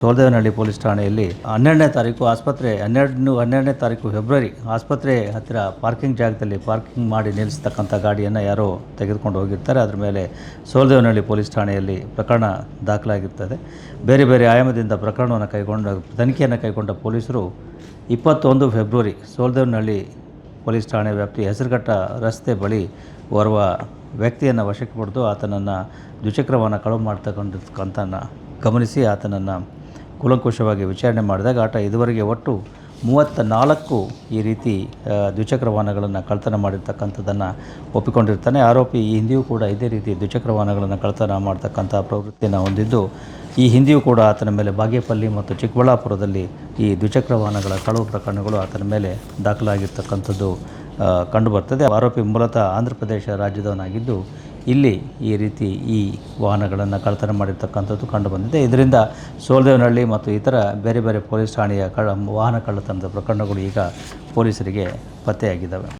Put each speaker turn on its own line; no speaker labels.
Soldevanahalli police ಠಾಣೆಯಲ್ಲಿ 12ನೇ ತಾರೀಕು ಆಸ್ಪತ್ರೆ 12ನೇ ತಾರೀಕು ಫೆಬ್ರವರಿ ಆಸ್ಪತ್ರೆ ಹತ್ತಿರ ಪಾರ್ಕಿಂಗ್ ಜಾಗದಲ್ಲಿ ಪಾರ್ಕಿಂಗ್ ಮಾಡಿ ನಿಲ್ಲಿಸ್ತಕ್ಕಂಥ ಗಾಡಿಯನ್ನು ಯಾರೋ ತೆಗೆದುಕೊಂಡು ಹೋಗಿರ್ತಾರೆ. ಅದರ ಮೇಲೆ ಸೋಲ್ದೇವನಹಳ್ಳಿ ಪೊಲೀಸ್ ಠಾಣೆಯಲ್ಲಿ ಪ್ರಕರಣ ದಾಖಲಾಗಿರ್ತದೆ. ಬೇರೆ ಬೇರೆ ಆಯಾಮದಿಂದ ಪ್ರಕರಣವನ್ನು ತನಿಖೆಯನ್ನು ಕೈಗೊಂಡ ಪೊಲೀಸರು 21 ಫೆಬ್ರವರಿ ಸೋಲ್ದೇವನಹಳ್ಳಿ ಪೊಲೀಸ್ ಠಾಣೆ ವ್ಯಾಪ್ತಿ ಹೆಸರುಘಟ್ಟ ರಸ್ತೆ ಬಳಿ ಓರ್ವ ವ್ಯಕ್ತಿಯನ್ನು ವಶಕ್ಕೆ ಪಡೆದು ಆತನನ್ನು ದ್ವಿಚಕ್ರ ವಾಹನ ಕಳವು ಮಾಡ್ತಕ್ಕಂಥದ್ದನ್ನು ಗಮನಿಸಿ ಆತನನ್ನು ಕೂಲಂಕುಷವಾಗಿ ವಿಚಾರಣೆ ಮಾಡಿದಾಗ ಆತ ಇದುವರೆಗೆ ಒಟ್ಟು 34 ಈ ರೀತಿ ದ್ವಿಚಕ್ರ ವಾಹನಗಳನ್ನು ಕಳ್ಳತನ ಮಾಡಿರ್ತಕ್ಕಂಥದ್ದನ್ನು ಒಪ್ಪಿಕೊಂಡಿರ್ತಾನೆ. ಆರೋಪಿ ಈ ಹಿಂದೆಯೂ ಕೂಡ ಇದೇ ರೀತಿ ದ್ವಿಚಕ್ರ ವಾಹನಗಳನ್ನು ಕಳ್ಳತನ ಮಾಡ್ತಕ್ಕಂಥ ಪ್ರವೃತ್ತಿಯನ್ನು ಹೊಂದಿದ್ದು, ಈ ಹಿಂದೆಯೂ ಕೂಡ ಆತನ ಮೇಲೆ ಬಾಗೇಪಲ್ಲಿ ಮತ್ತು ಚಿಕ್ಕಬಳ್ಳಾಪುರದಲ್ಲಿ ಈ ದ್ವಿಚಕ್ರ ವಾಹನಗಳ ಕಳವು ಪ್ರಕರಣಗಳು ಆತನ ಮೇಲೆ ದಾಖಲಾಗಿರ್ತಕ್ಕಂಥದ್ದು ಕಂಡುಬರ್ತದೆ. ಆರೋಪಿ ಮೂಲತಃ ಆಂಧ್ರ ಪ್ರದೇಶ ರಾಜ್ಯದವನಾಗಿದ್ದು ಇಲ್ಲಿ ಈ ರೀತಿ ಈ ವಾಹನಗಳನ್ನು ಕಳ್ಳತನ ಮಾಡಿರ್ತಕ್ಕಂಥದ್ದು ಕಂಡುಬಂದಿದೆ. ಇದರಿಂದ ಸೋಲ್ದೇವನಹಳ್ಳಿ ಮತ್ತು ಇತರ ಬೇರೆ ಬೇರೆ ಪೊಲೀಸ್ ಠಾಣೆಯ ವಾಹನ ಕಳ್ಳತನದ ಪ್ರಕರಣಗಳು ಈಗ ಪೊಲೀಸರಿಗೆ ಪತ್ತೆಯಾಗಿದ್ದಾವೆ.